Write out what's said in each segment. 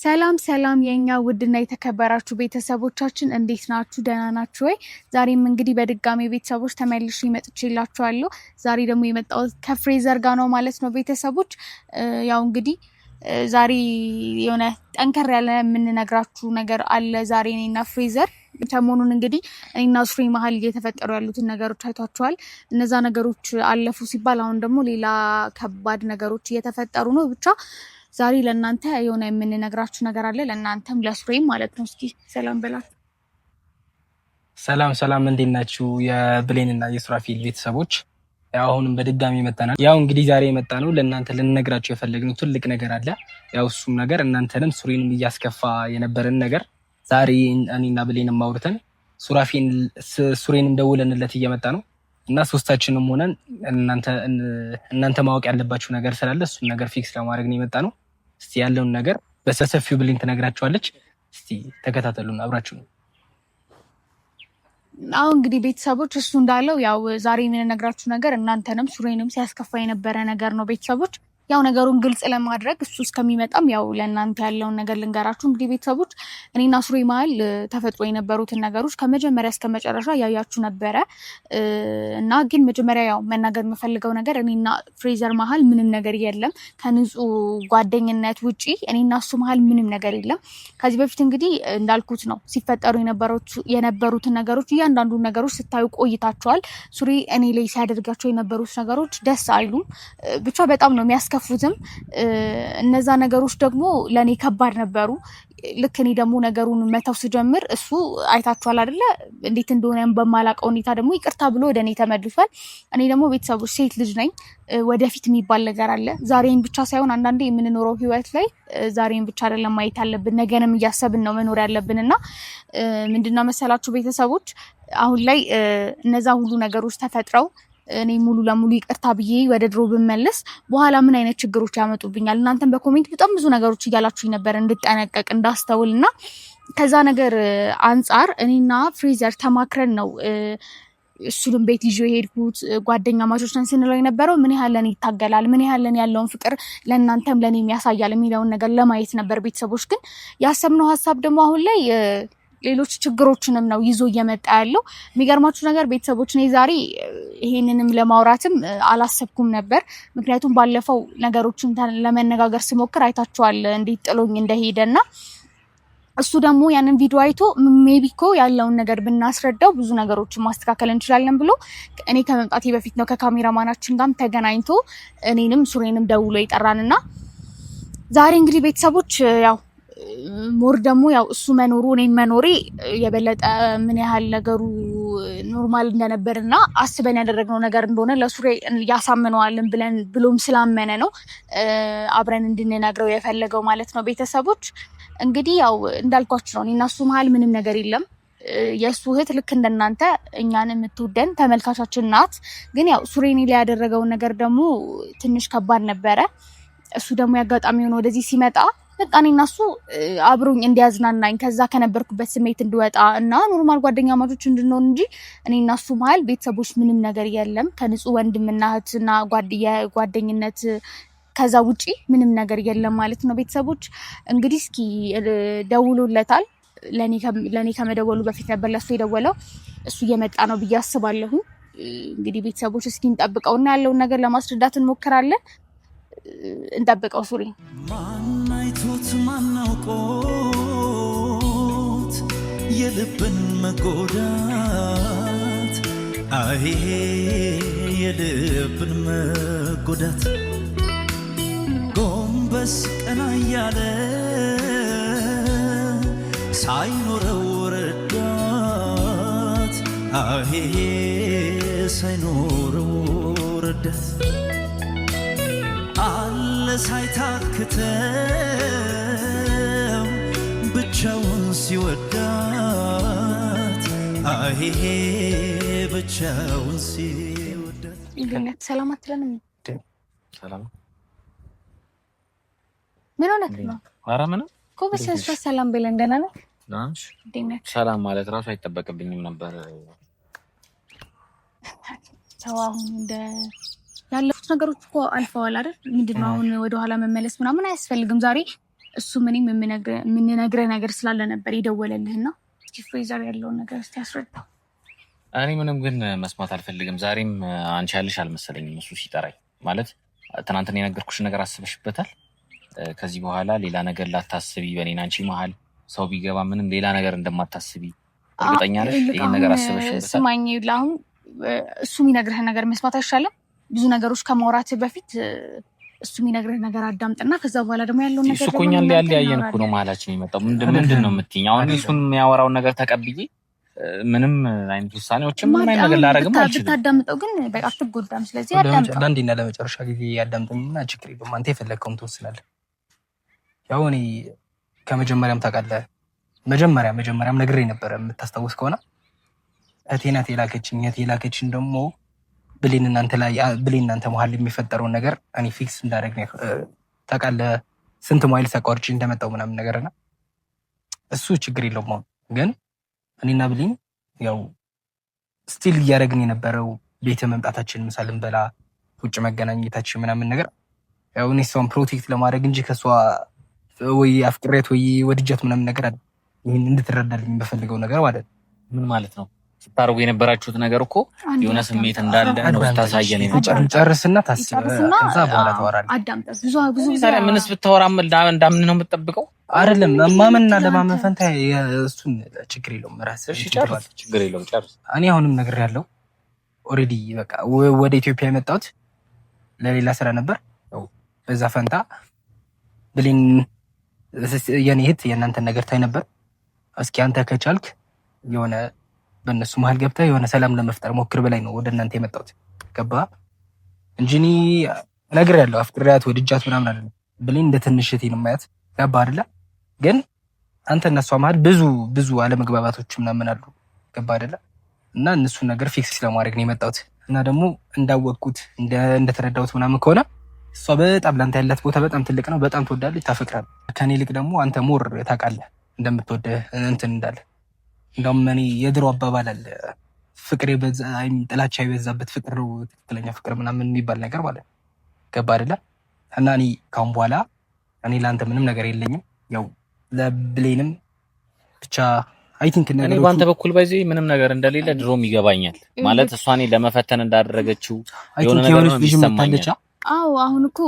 ሰላም ሰላም የኛ ውድና የተከበራችሁ ቤተሰቦቻችን እንዴት ናችሁ? ደህና ናችሁ ወይ? ዛሬም እንግዲህ በድጋሚ ቤተሰቦች ተመልሼ መጥቼላችኋለሁ። ዛሬ ደግሞ የመጣሁት ከፍሬዘር ጋር ነው ማለት ነው ቤተሰቦች። ያው እንግዲህ ዛሬ የሆነ ጠንከር ያለ የምንነግራችሁ ነገር አለ ዛሬ እኔና ፍሬዘር ሰሞኑን እንግዲህ እኔና ሱሪ መሀል እየተፈጠሩ ያሉትን ነገሮች አይታችኋል። እነዛ ነገሮች አለፉ ሲባል አሁን ደግሞ ሌላ ከባድ ነገሮች እየተፈጠሩ ነው። ብቻ ዛሬ ለእናንተ የሆነ የምንነግራችሁ ነገር አለ፣ ለእናንተም ለሱሪም ማለት ነው። እስኪ ሰላም በላችሁ። ሰላም እንዴት ናችሁ? የብሌንና የሱራፊል ቤተሰቦች አሁንም በድጋሚ መጣናል። ያው እንግዲህ ዛሬ የመጣ ነው ለእናንተ ልንነግራችሁ የፈለግነው ትልቅ ነገር አለ። ያው እሱም ነገር እናንተንም ሱሪንም እያስከፋ የነበረን ነገር ዛሬ እኔና ብሌንም አውርተን ሱሪንም ደውለንለት እየመጣ ነው እና ሶስታችንም ሆነን እናንተ ማወቅ ያለባችሁ ነገር ስላለ እሱን ነገር ፊክስ ለማድረግ ነው የመጣ ነው። እስቲ ያለውን ነገር በሰፊው ብሌን ትነግራችኋለች። እስቲ ተከታተሉን አብራችሁ ነው። አሁን እንግዲህ ቤተሰቦች እሱ እንዳለው ያው ዛሬ የምንነግራችሁ ነገር እናንተንም ሱሪንም ሲያስከፋ የነበረ ነገር ነው ቤተሰቦች። ያው ነገሩን ግልጽ ለማድረግ እሱ እስከሚመጣም ያው ለእናንተ ያለውን ነገር ልንገራችሁ። እንግዲህ ቤተሰቦች እኔና ሱሪ መሀል ተፈጥሮ የነበሩትን ነገሮች ከመጀመሪያ እስከ መጨረሻ ያያችሁ ነበረ እና ግን መጀመሪያ ያው መናገር የምፈልገው ነገር እኔና ፍሬዘር መሀል ምንም ነገር የለም ከንጹህ ጓደኝነት ውጪ እኔና እሱ መሀል ምንም ነገር የለም። ከዚህ በፊት እንግዲህ እንዳልኩት ነው ሲፈጠሩ የነበሩትን ነገሮች እያንዳንዱ ነገሮች ስታዩ ቆይታችኋል። ሱሪ እኔ ላይ ሲያደርጋቸው የነበሩት ነገሮች ደስ አይሉም። ብቻ በጣም ነው የሚያስከፉትም። እነዛ ነገሮች ደግሞ ለእኔ ከባድ ነበሩ። ልክ እኔ ደግሞ ነገሩን መተው ስጀምር እሱ አይታችኋል አይደለ? እንዴት እንደሆነ በማላውቀው ሁኔታ ደግሞ ይቅርታ ብሎ ወደ እኔ ተመልሷል። እኔ ደግሞ ቤተሰቦች ሴት ልጅ ነኝ። ወደፊት የሚባል ነገር አለ። ዛሬን ብቻ ሳይሆን አንዳንዴ የምንኖረው ህይወት ላይ ዛሬን ብቻ አይደለም ማየት ያለብን፣ ነገንም እያሰብን ነው መኖር ያለብን እና ምንድነው መሰላችሁ ቤተሰቦች አሁን ላይ እነዛ ሁሉ ነገሮች ተፈጥረው እኔ ሙሉ ለሙሉ ይቅርታ ብዬ ወደ ድሮ ብመለስ በኋላ ምን አይነት ችግሮች ያመጡብኛል? እናንተም በኮሜንት በጣም ብዙ ነገሮች እያላችሁ ነበር እንድጠነቀቅ እንዳስተውል እና ከዛ ነገር አንጻር እኔና ፍሬዘር ተማክረን ነው እሱንም ቤት ይዤ የሄድኩት። ጓደኛ ማቾች ነን ስንለው የነበረው ምን ያህል ለኔ ይታገላል፣ ምን ያህል ለኔ ያለውን ፍቅር ለእናንተም ለኔ የሚያሳያል የሚለውን ነገር ለማየት ነበር ቤተሰቦች። ግን ያሰብነው ሀሳብ ደግሞ አሁን ላይ ሌሎች ችግሮችንም ነው ይዞ እየመጣ ያለው። የሚገርማችሁ ነገር ቤተሰቦች እኔ ዛሬ ይሄንንም ለማውራትም አላሰብኩም ነበር። ምክንያቱም ባለፈው ነገሮችን ለመነጋገር ስሞክር አይታችኋል እንዴት ጥሎኝ እንደሄደና እሱ ደግሞ ያንን ቪዲዮ አይቶ ሜቢ እኮ ያለውን ነገር ብናስረዳው ብዙ ነገሮችን ማስተካከል እንችላለን ብሎ እኔ ከመምጣቴ በፊት ነው ከካሜራማናችን ጋርም ተገናኝቶ እኔንም ሱሬንም ደውሎ ይጠራንና ዛሬ እንግዲህ ቤተሰቦች ያው ሞር ደግሞ ያው እሱ መኖሩ እኔም መኖሬ የበለጠ ምን ያህል ነገሩ ኖርማል እንደነበርና አስበን ያደረግነው ነገር እንደሆነ ለሱሬ ያሳምነዋልን ብሎም ስላመነ ነው አብረን እንድንነግረው የፈለገው ማለት ነው። ቤተሰቦች እንግዲህ ያው እንዳልኳችሁ ነው እኔና እሱ መሀል ምንም ነገር የለም። የእሱ እህት ልክ እንደናንተ እኛን የምትወደን ተመልካቻችን ናት። ግን ያው ሱሬ እኔ ላይ ያደረገውን ነገር ደግሞ ትንሽ ከባድ ነበረ። እሱ ደግሞ ያጋጣሚ ሆኖ ወደዚህ ሲመጣ በቃ እኔና እሱ አብሮኝ እንዲያዝናናኝ ከዛ ከነበርኩበት ስሜት እንድወጣ እና ኖርማል ጓደኛ ማቾች እንድንሆን እንጂ እኔና እሱ መሀል ቤተሰቦች ምንም ነገር የለም ከንጹህ ወንድምና እህትና ጓደኝነት ከዛ ውጪ ምንም ነገር የለም ማለት ነው። ቤተሰቦች እንግዲህ እስኪ ደውሎለታል። ለእኔ ከመደወሉ በፊት ነበር ለእሱ የደወለው። እሱ እየመጣ ነው ብዬ አስባለሁ። እንግዲህ ቤተሰቦች እስኪ እንጠብቀውና ያለውን ነገር ለማስረዳት እንሞክራለን። እንጠብቀው። ሱሪ ማናይቶት ማናውቆት የልብን መጎዳት አይ የልብን መጎዳት ጎንበስ ቀና እያለ ሳይኖረው ረዳት አይ ሳይኖረው ረዳት አለ ሳይታክተው ብቻውን ሲወዳት አይ ብቻውን ሲወዳት። ይገኛል። ሰላም አትለንም? ሰላም ምን ሆነህ ነው? ኧረ ምንም እኮ በስነ ስርዓት ሰላም ብለን ደህና ነህ? ሰላም ማለት ራሱ አይጠበቅብኝም ነበር። ሰው አሁን እንደ ያለፉት ነገሮች እኮ አልፈዋል አይደል? ምንድነው አሁን ወደ ኋላ መመለስ ምናምን አያስፈልግም። ዛሬ እሱ ምንም የምንነግርህ ነገር ስላለ ነበር የደወለልህና እስኪ ፍሬዘር ያለውን ነገር እስቲ አስረዳው። እኔ ምንም ግን መስማት አልፈልግም። ዛሬም አንቺ ያልሽ አልመሰለኝም እሱ ሲጠራኝ። ማለት ትናንትና የነገርኩሽ ነገር አስበሽበታል? ከዚህ በኋላ ሌላ ነገር ላታስቢ፣ በእኔና አንቺ መሀል ሰው ቢገባ ምንም ሌላ ነገር እንደማታስቢ እርግጠኛ ነሽ? ይሄን ነገር አስበሽበታል? ስማኝ፣ አሁን እሱ የሚነግርህ ነገር መስማት አይሻልም? ብዙ ነገሮች ከማውራት በፊት እሱ የሚነግርህ ነገር አዳምጥና ከዛ በኋላ ደግሞ ያለው ነገር እሱ ኮኛል ያለያየን እኮ ነው መሀላችን የመጣው። ምንድን ነው የምትይኝ? አሁን እሱን የሚያወራውን ነገር ተቀብዬ ምንም አይነት ውሳኔዎችን ምንም አይነት ነገር ላደርግም አልችልም። ብታዳምጠው ግን በቃ አትጎዳም። ስለዚህ አዳምጠው። ለአንዴና ለመጨረሻ ጊዜ ያዳምጠኝና ችግር የለውም። አንተ የፈለግከውን ትወስናለህ። ያው እኔ ከመጀመሪያም ታውቃለህ፣ መጀመሪያም ነግሬ ነበረ። የምታስታውስ ከሆነ እህቴ ናት የላከችኝ ደግሞ ብሌን እናንተ መሀል የሚፈጠረውን ነገር እኔ ፊክስ እንዳደረግ ነው ታውቃለህ። ስንት ማይል ሳቋርጬ እንደመጣው ምናምን ነገርና እሱ ችግር የለውም። አሁን ግን እኔና ብሌን ያው ስቲል እያደረግን የነበረው ቤተ መምጣታችን፣ ምሳ ልንበላ ውጭ መገናኘታችን ምናምን ነገር ያው እኔ እሷን ፕሮቴክት ለማድረግ እንጂ ከእሷ ወይ አፍቅሬት ወይ ወድጃት ምናምን ነገር ይህን እንድትረዳልኝ በፈልገው ነገር ማለት ነው። ምን ማለት ነው? ስታርጉ የነበራችሁት ነገር እኮ የሆነ ስሜት እንዳለ ነው ታሳየን። ጨርስና ታስብ፣ ከዛ በኋላ ታወራለህ። አዳምጠህ ብዙ ጊዜ ምንስ ብታወራም እንዳምን ነው የምትጠብቀው? አይደለም ማመንና ለማመን ፈንታ እሱን ችግር የለውም። ራስህ ችግር የለውም ጨርስ። እኔ አሁንም ነገር ያለው ኦልሬዲ በቃ ወደ ኢትዮጵያ የመጣሁት ለሌላ ስራ ነበር። በዛ ፈንታ ብሌን የኔ እህት የእናንተን ነገር ታይ ነበር። እስኪ አንተ ከቻልክ የሆነ በእነሱ መሀል ገብተህ የሆነ ሰላም ለመፍጠር ሞክር በላይ ነው ወደ እናንተ የመጣሁት። ገባህ እንጂ እኔ ነግሬያለሁ፣ አፍቅሬያት ወድጃት ምናምን አይደለም። ብሌን እንደ ትንሽ እህቴ ነው የማያት። ገባህ አይደለ? ግን አንተ እና እሷ መሀል ብዙ አለመግባባቶች ምናምን አሉ። ገባህ አይደለ? እና እነሱን ነገር ፊክስ ለማድረግ ነው የመጣሁት። እና ደግሞ እንዳወቅኩት እንደተረዳሁት ምናምን ከሆነ እሷ በጣም ላንተ ያላት ቦታ በጣም ትልቅ ነው። በጣም ትወዳለች፣ ታፈቅራለች። ከኔ ይልቅ ደግሞ አንተ ሞር ታውቃለህ እንደምትወደህ እንትን እንዳለ። እንደውም እኔ የድሮ አባባል አለ፣ ፍቅር ጥላቻ የበዛበት ፍቅር ነው ትክክለኛ ፍቅር ምናምን የሚባል ነገር ማለት ነው። ገባህ አይደለ? እና እኔ ካሁን በኋላ እኔ ለአንተ ምንም ነገር የለኝም። ያው ለብሌንም ብቻ አይ ቲንክ እኔ በአንተ በኩል ባይዘ ምንም ነገር እንደሌለ ድሮም ይገባኛል። ማለት እሷ እኔ ለመፈተን እንዳደረገችው የሆነ ነገር ነው የሚሰማኝ። አዎ አሁን እኮ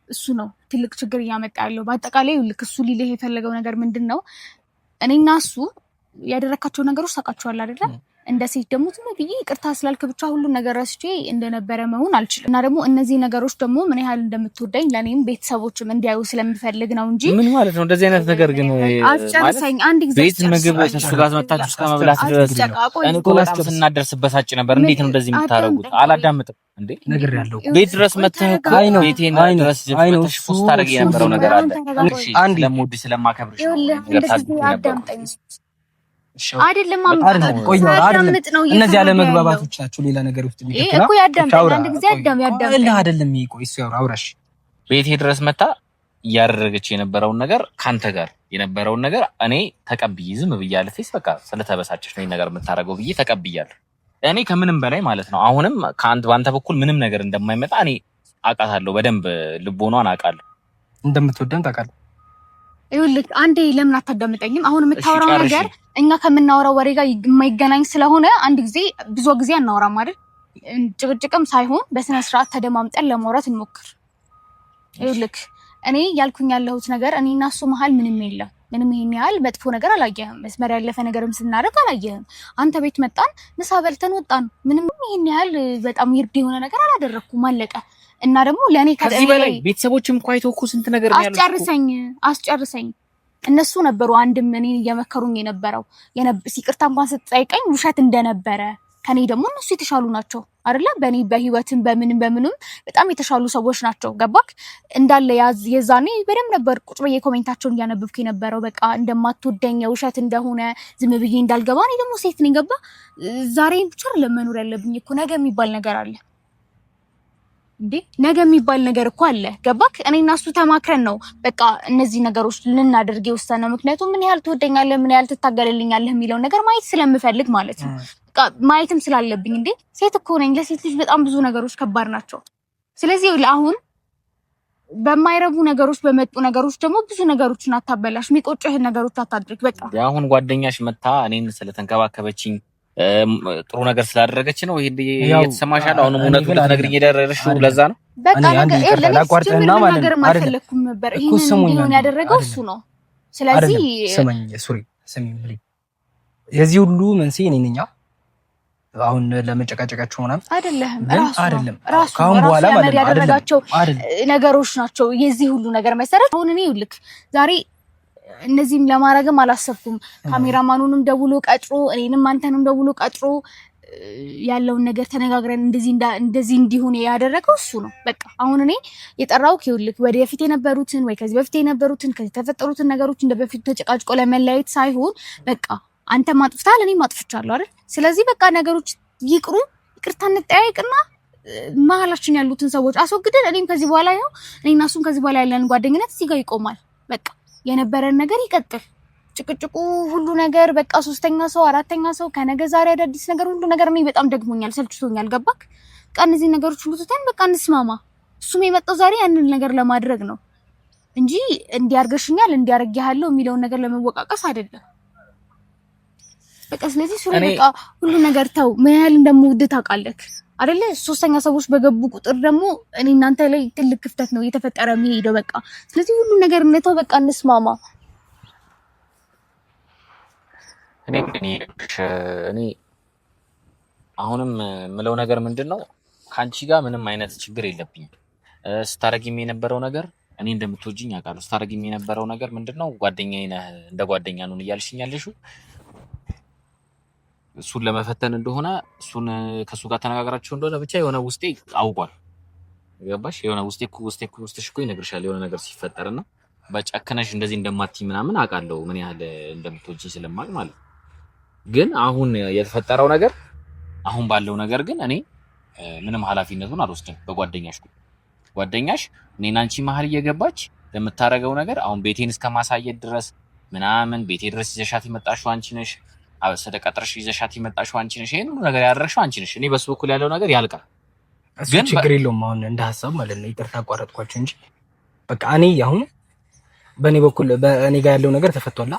እሱ ነው ትልቅ ችግር እያመጣ ያለው። በአጠቃላይ ልክ እሱ ሊልህ የፈለገው ነገር ምንድን ነው? እኔና እሱ ያደረካቸው ነገሮች ታውቃቸዋለህ አይደለ? እንደ ሴት ደግሞ ዝም ብዬ ይቅርታ ስላልክ ብቻ ሁሉን ነገር ረስቼ እንደነበረ መሆን አልችልም። እና ደግሞ እነዚህ ነገሮች ደግሞ ምን ያህል እንደምትወደኝ ለኔም ቤተሰቦችም እንዲያዩ ስለምፈልግ ነው እንጂ ምን ማለት ነው እንደዚህ አይነት ነገር ግን አስጨርሰኝ። አንድ ጊዜ ቤት ምግብ እሱ ጋር መጣችሁ እስከ መብላት ድረስ እኔ እኮ በጣም ስናደርስበሳጭ ነበር። እንዴት ነው እንደዚህ የምታረጉት? አላዳምጥም እንዴ ነገር ያለው ቤት ድረስ መተህ ቤቴን ድረስ መተሽ ፖስት ታደርጊ የነበረው ነገር አለ። አንድ ለሞድ ስለማከብርሽ አዳምጠኝ አይደለም እነዚህ ያለ መግባባቶች ናቸው። ሌላ ነገር ውስጥ የሚከተለው እኮ ያዳምጠኝ። አንድ ጊዜ ያዳምጠኝ አይደለም ቆይ እሱ አውራሽ ቤቴ ድረስ መታ እያደረገች የነበረውን ነገር ካንተ ጋር የነበረውን ነገር እኔ ተቀብዬ ዝም ብያለሁ። ፌስ በቃ ስለተበሳጨሽ ነው ነገር የምታረገው ብዬ ተቀብያለሁ። እኔ ከምንም በላይ ማለት ነው አሁንም በአንተ በኩል ምንም ነገር እንደማይመጣ እኔ አውቃታለሁ። በደንብ ልቦኗን አውቃለሁ። እንደምትወደን ታውቃለህ። ይኸውልህ አንዴ ለምን አታዳምጠኝም? አሁን የምታወራው ነገር እኛ ከምናወራው ወሬ ጋር የማይገናኝ ስለሆነ አንድ ጊዜ ብዙ ጊዜ አናወራም አይደል? ጭቅጭቅም ሳይሆን በስነ ስርዓት ተደማምጠን ለማውራት እንሞክር። ይኸውልህ እኔ ያልኩኝ ያለሁት ነገር እኔና እሱ መሀል ምንም የለም። ምንም ይሄን ያህል መጥፎ ነገር አላየህም። መስመር ያለፈ ነገርም ስናደርግ አላየህም። አንተ ቤት መጣን፣ ምሳ በልተን ወጣን። ምንም ይሄን ያህል በጣም ይርድ የሆነ ነገር አላደረኩም። አለቀ። እና ደግሞ ለኔ ከዚህ በላይ ቤተሰቦችም ቋይተው እኮ ስንት ነገር ነው ያለው። አስጨርሰኝ። እነሱ ነበሩ አንድም እኔ እየመከሩኝ የነበረው ይቅርታ እንኳን ስትጠይቀኝ ውሸት እንደነበረ። ከኔ ደግሞ እነሱ የተሻሉ ናቸው አይደለ? በኔ በህይወትም በምንም በጣም የተሻሉ ሰዎች ናቸው። ገባክ? እንዳለ የዛኔ በደምብ ነበር ቁጭ ብዬ ኮሜንታቸውን እያነበብኩ የነበረው። በቃ እንደማትወደኝ ውሸት እንደሆነ ዝም ብዬ እንዳልገባ። እኔ ደግሞ ሴት ነኝ። ገባ? ዛሬ ብቻ ለመኖር ያለብኝ እኮ ነገ የሚባል ነገር አለ እንዴ? ነገ የሚባል ነገር እኮ አለ። ገባክ? እኔና እሱ ተማክረን ነው በቃ እነዚህ ነገሮች ልናደርግ የወሰነው። ምክንያቱም ምን ያህል ትወደኛለህ፣ ምን ያህል ትታገለልኛለህ የሚለውን ነገር ማየት ስለምፈልግ ማለት ነው። በቃ ማየትም ስላለብኝ። እንዴ ሴት እኮ ነኝ። ለሴት ልጅ በጣም ብዙ ነገሮች ከባድ ናቸው። ስለዚህ አሁን በማይረቡ ነገሮች በመጡ ነገሮች ደግሞ ብዙ ነገሮችን አታበላሽ። የሚቆጭህን ነገሮች አታድርግ። በቃ አሁን ጓደኛሽ መታ እኔን ስለተንከባከበችኝ ጥሩ ነገር ስላደረገች ነው ይሄ የተሰማሻል? አሁን እውነቱን ልትነግሪኝ የደረስሽው ለዛ ነው? በቃ ላቋርጥና ማለት አልፈለኩም ነበር። ይሄን ያደረገው እሱ ነው። ስለዚህ ስመኝ ስሚ የዚህ ሁሉ መንስኤ እኔ ነኝ። አሁን ለመጨቃጨቃቸው ምናምን አይደለም ካሁን በኋላ ማለት ያደረጋቸው ነገሮች ናቸው የዚህ ሁሉ ነገር መሰረት። አሁን እኔ ይልክ ዛሬ እነዚህም ለማድረግም አላሰብኩም። ካሜራማኑንም ደውሎ ቀጥሮ እኔንም አንተንም ደውሎ ቀጥሮ ያለውን ነገር ተነጋግረን እንደዚህ እንዲሆን ያደረገው እሱ ነው። በቃ አሁን እኔ የጠራው ይልክ ወደፊት የነበሩትን ወይ ከዚህ በፊት የነበሩትን ከዚህ ተፈጠሩትን ነገሮች እንደበፊት ተጨቃጭቆ ለመለያየት ሳይሆን በቃ አንተ ማጥፍታል እኔ ማጥፍቻለሁ አይደል? ስለዚህ በቃ ነገሮች ይቅሩ፣ ይቅርታ እንጠያየቅና መሀላችን ያሉትን ሰዎች አስወግደን እኔም ከዚህ በኋላ ያው እኔና እሱም ከዚህ በኋላ ያለን ጓደኝነት እዚህ ጋር ይቆማል። በቃ የነበረን ነገር ይቀጥል። ጭቅጭቁ ሁሉ ነገር በቃ ሶስተኛ ሰው አራተኛ ሰው ከነገ ዛሬ አዳዲስ ነገር ሁሉ ነገር እኔ በጣም ደግሞኛል፣ ሰልችቶኛል። ገባክ? በቃ እነዚህ ነገሮች ሁሉ ትተን በቃ እንስማማ። እሱም የመጣው ዛሬ ያንን ነገር ለማድረግ ነው እንጂ እንዲያርገሽኛል እንዲያርግያለሁ የሚለውን ነገር ለመወቃቀስ አይደለም። በቃ ስለዚህ ሱሪ በቃ ሁሉ ነገር ተው። ምን ያህል እንደምወድ ታውቃለህ አይደለ? ሶስተኛ ሰዎች በገቡ ቁጥር ደግሞ እኔ እናንተ ላይ ትልቅ ክፍተት ነው እየተፈጠረ የሚሄደው። በቃ ስለዚህ ሁሉ ነገር እንተው፣ በቃ እንስማማ። እኔ አሁንም ምለው ነገር ምንድነው ካንቺ ጋር ምንም አይነት ችግር የለብኝም። ስታረጊም የነበረው ነገር እኔ እንደምትወጂኝ አውቃለሁ። ስታረጊም የነበረው ነገር ምንድነው ጓደኛዬ ነህ እንደ ጓደኛ ነው እያልሽኝ ያለሽው እሱን ለመፈተን እንደሆነ እሱን ከሱ ጋር ተነጋግራችሁ እንደሆነ ብቻ የሆነ ውስጤ አውቋል። ገባሽ? የሆነ ውስጤሽ እኮ ይነግርሻል የሆነ ነገር ሲፈጠርና በጨከነሽ እንደዚህ እንደማትይ ምናምን አውቃለሁ ምን ያህል እንደምትወጂኝ ስለማቅ ማለት ነው። ግን አሁን የተፈጠረው ነገር አሁን ባለው ነገር ግን እኔ ምንም ኃላፊነቱን አልወስድም። ጓደኛሽ እኔና አንቺ መሀል እየገባች ለምታረገው ነገር አሁን ቤቴን እስከማሳየት ድረስ ምናምን ቤቴ ድረስ ይዘሻት የመጣሽው አንቺ ነሽ። ስለቀጥረሽ ይዘሻት የመጣሽው አንቺ ነሽ። ይሄን ሁሉ ነገር ያደረግሽው አንቺ ነሽ። እኔ በሱ በኩል ያለው ነገር ያልቃል። ግን ችግር የለውም። አሁን እንደ ሐሳብ ማለት ነው ይቅርታ አቋረጥኳችሁ እንጂ በቃ እኔ አሁን በእኔ በኩል በእኔ ጋር ያለው ነገር ተፈቷል።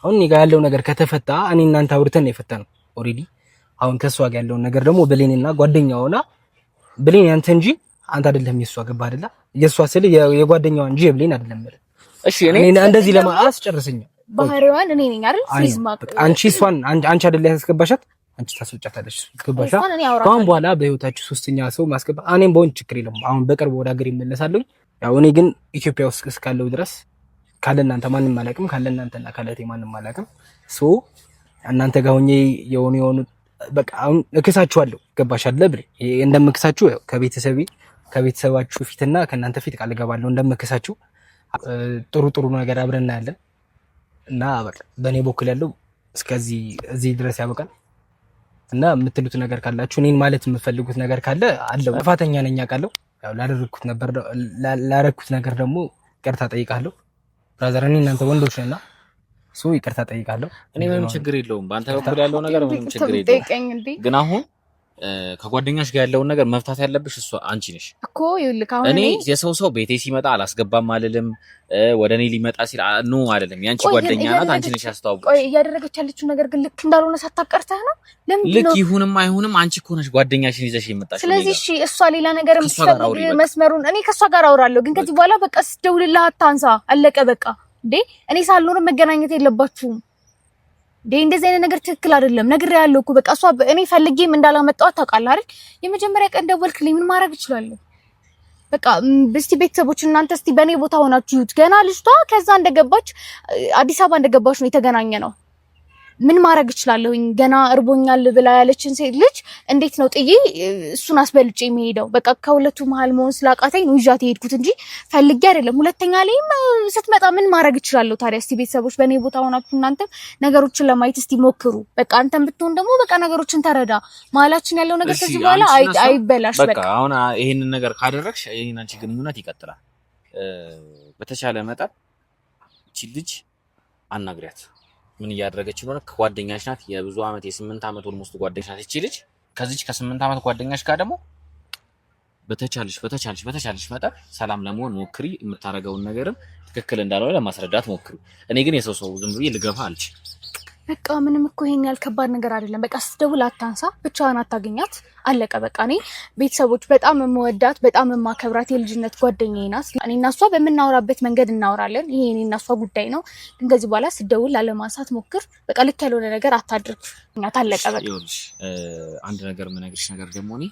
አሁን እኔ ጋር ያለው ነገር ከተፈታ እኔ እናንተ አውርተን የፈታነው ኦሬዲ። አሁን ከሷ ጋር ያለው ነገር ደግሞ ብሌንና ጓደኛው ሆና ብሌን ያንተ እንጂ አንተ አይደለም የሷ ገባ አይደለ? የሷ ስል የጓደኛዋ እንጂ የብሌን አይደለም ማለት። እሺ እኔ እንደዚህ ለማአስ ጨርሰኛ ባህሪዋን እኔ ነኝ አይደል? ፍሪዝ ማቅ አንቺ እሷን አንቺ አይደለ ያስገባሻት? አንቺ ታስወጫታለሽ። ገባሻ? አሁን በኋላ በህይወታችሁ ሶስተኛ ሰው ማስገባ እኔም በሆን ችግር የለም። አሁን በቅርብ ወደ ሀገር ይመለሳለሁ። ያው እኔ ግን ኢትዮጵያ ውስጥ እስካለው ድረስ ካለ እናንተ ማንንም አላውቅም፣ ካለ እናንተና ካለቴ ማንንም አላውቅም። ሶ እናንተ ጋር ሆኜ የሆኑ በቃ አሁን እክሳችኋለሁ። ገባሽ አይደል? ብሬ እንደምክሳችሁ ያው ከቤተሰባችሁ ፊትና ከእናንተ ፊት ቃል እገባለሁ እንደምክሳችሁ። ጥሩ ነገር አብረን እናያለን እና በቃ በእኔ በኩል ያለው እስከዚህ እዚህ ድረስ ያበቃል። እና የምትሉት ነገር ካላችሁ እኔን ማለት የምትፈልጉት ነገር ካለ አለው። ጥፋተኛ ነኝ አውቃለሁ። ያው ላደረኩት ነገር ደግሞ ይቅርታ ጠይቃለሁ። ብራዘር እኔ እናንተ ወንዶች ነና ሶ ይቅርታ ጠይቃለሁ። እኔ ምንም ችግር የለውም። በአንተ በኩል ያለው ነገር ምንም ችግር የለውም። ግን አሁን ከጓደኛሽ ጋር ያለውን ነገር መፍታት ያለብሽ እሷ አንቺ ነሽ እኮ። ይኸውልህ አሁን እኔ የሰው ቤቴ ሲመጣ አላስገባም አልልም፣ ወደ እኔ ሊመጣ ሲል ኖ አይደለም። ያንቺ ጓደኛ ናት፣ አንቺ ነሽ ያስተዋወቅሽ። ቆይ እያደረገች ያለችው ነገር ግን ልክ እንዳልሆነ ሳታቀርተህ ነው። ልክ ይሁንም አይሁንም አንቺ እኮ ነሽ ጓደኛሽን ይዘሽ የመጣሽ። ስለዚህ እሺ እሷ ሌላ ነገር የምትፈልግ መስመሩን እኔ ከሷ ጋር አወራለሁ። ግን ከዚህ በኋላ በቃ ስትደውልልህ አታንሳ። አለቀ በቃ። እንዴ እኔ ሳልኖር መገናኘት የለባችሁም። እንደዚህ አይነት ነገር ትክክል አይደለም። ነግሬሃለሁ እኮ በቃ እሷ እኔ ፈልጌም እንዳላመጣኋት ታውቃለህ አይደል? የመጀመሪያ ቀን ደወልክልኝ፣ ምን ማድረግ እችላለሁ? በቃ እስቲ ቤተሰቦች እናንተ እስቲ በእኔ ቦታ ሆናችሁ ይሁት። ገና ልጅቷ ከዛ እንደገባች አዲስ አበባ እንደገባች ነው የተገናኘ ነው። ምን ማድረግ እችላለሁኝ? ገና እርቦኛል ብላ ያለችን ሴት ልጅ እንዴት ነው ጥዬ እሱን አስበልጬ የሚሄደው? በቃ ከሁለቱ መሀል መሆን ስላቃተኝ ነው ይዣት የሄድኩት እንጂ ፈልጌ አይደለም። ሁለተኛ ላይም ስትመጣ ምን ማድረግ እችላለሁ ታዲያ? እስቲ ቤተሰቦች በእኔ ቦታ ሆናችሁ እናንተ ነገሮችን ለማየት እስቲ ሞክሩ። በቃ አንተም ብትሆን ደግሞ በቃ ነገሮችን ተረዳ። መሀላችን ያለው ነገር ከዚህ በኋላ አይበላሽ። በቃ አሁን ይሄንን ነገር ካደረግሽ ይሄን አንቺ ግንኙነት ይቀጥላል። በተቻለ መጠን እቺ ልጅ አናግሪያት። ምን እያደረገች ነው? ከጓደኛሽ ናት። የብዙ አመት የ8 አመት ኦልሞስት ጓደኛሽ ናት እቺ ልጅ። ከዚች ከ8 አመት ጓደኛሽ ጋር ደግሞ በተቻለሽ መጠን ሰላም ለመሆን ሞክሪ። የምታረገውን ነገርም ትክክል እንዳልሆነ ለማስረዳት ሞክሪ። እኔ ግን የሰው ዝም ብዬ ልገፋ አልችልም። በቃ ምንም እኮ ይሄን ያህል ከባድ ነገር አይደለም። በቃ ስትደውል አታንሳ፣ ብቻዋን አታገኛት፣ አለቀ በቃ። እኔ ቤተሰቦች በጣም የምወዳት በጣም የማከብራት የልጅነት ጓደኛዬ ናት። እኔ እና እሷ በምናወራበት መንገድ እናወራለን። ይሄ እኔ እና እሷ ጉዳይ ነው። ግን ከዚህ በኋላ ስትደውል ላለማንሳት ሞክር። በቃ ልክ ያልሆነ ነገር አታድርግ። አለቀ በቃ። ይኸውልሽ አንድ ነገር የምነግርሽ ነገር ደግሞ እኔ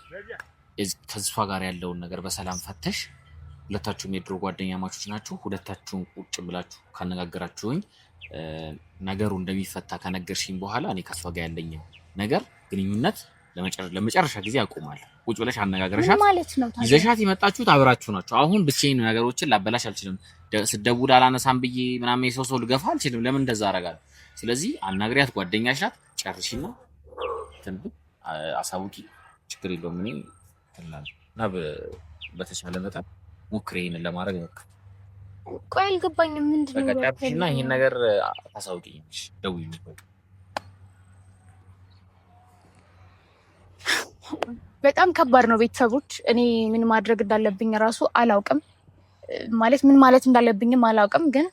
ከእሷ ጋር ያለውን ነገር በሰላም ፈተሽ፣ ሁለታችሁም የድሮ ጓደኛ ማቾች ናችሁ። ሁለታችሁም ቁጭ ብላችሁ ካነጋገራችሁኝ ነገሩ እንደሚፈታ ከነገርሽኝ በኋላ እኔ ከሷ ጋር ያለኝ ነገር ግንኙነት ለመጨረሻ ጊዜ አቆማለሁ። ቁጭ ብለሽ አነጋገረሻት ማለት ነው። ይዘሻት የመጣችሁት አብራችሁ ናችሁ። አሁን ብቻዬን ነገሮችን ላበላሽ አልችልም። ስደውል አላነሳም ብዬ ምናምን የሰው ልገፋ አልችልም። ለምን እንደዛ አደርጋለሁ? ስለዚህ አናግሪያት፣ ጓደኛሽ ናት። ጨርሽና አሳውቂ፣ ችግር የለውም። እኔ እና በተቻለ መጠን ሞክሪ፣ ይሄንን ለማድረግ ሞክሪ። ቆይ አልገባኝም። ምንድነው በቃ ይሄን ነገር ታሳውቂኝሽ፣ ደውዪልኝ። በጣም ከባድ ነው ቤተሰቦች። እኔ ምን ማድረግ እንዳለብኝ ራሱ አላውቅም። ማለት ምን ማለት እንዳለብኝም አላውቅም። ግን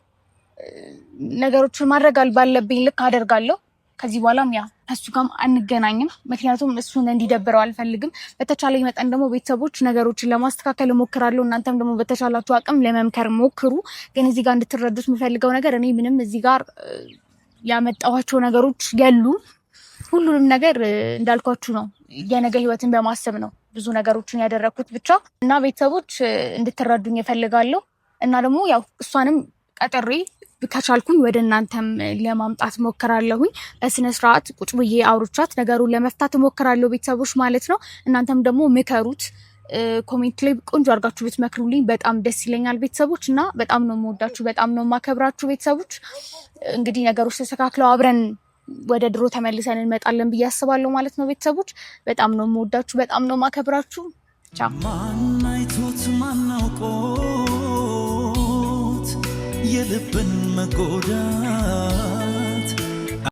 ነገሮችን ማድረግ ባለብኝ ልክ አደርጋለሁ። ከዚህ በኋላም ያ ከሱ ጋር አንገናኝም። ምክንያቱም እሱን እንዲደብረው አልፈልግም። በተቻለኝ መጠን ደግሞ ቤተሰቦች ነገሮችን ለማስተካከል እሞክራለሁ። እናንተም ደግሞ በተቻላችሁ አቅም ለመምከር ሞክሩ። ግን እዚህ ጋር እንድትረዱት የምፈልገው ነገር እኔ ምንም እዚህ ጋር ያመጣኋቸው ነገሮች የሉም። ሁሉንም ነገር እንዳልኳችሁ ነው። የነገ ህይወትን በማሰብ ነው ብዙ ነገሮችን ያደረኩት ብቻ እና ቤተሰቦች እንድትረዱኝ እፈልጋለሁ። እና ደግሞ ያው እሷንም ቀጥሬ ከቻልኩኝ ወደ እናንተም ለማምጣት ሞክራለሁኝ። በስነ ስርዓት ቁጭ ብዬ አውርቻት ነገሩን ለመፍታት ሞክራለሁ ቤተሰቦች ማለት ነው። እናንተም ደግሞ ምከሩት። ኮሜንት ላይ ቆንጆ አድርጋችሁ ብትመክሩልኝ በጣም ደስ ይለኛል ቤተሰቦች። እና በጣም ነው የምወዳችሁ፣ በጣም ነው የማከብራችሁ ቤተሰቦች። እንግዲህ ነገሮች ተስተካክለው አብረን ወደ ድሮ ተመልሰን እንመጣለን ብዬ አስባለሁ ማለት ነው ቤተሰቦች። በጣም ነው የምወዳችሁ፣ በጣም ነው የማከብራችሁ። ቻው። ማናይቶት ማናውቆት የልብን መጎዳት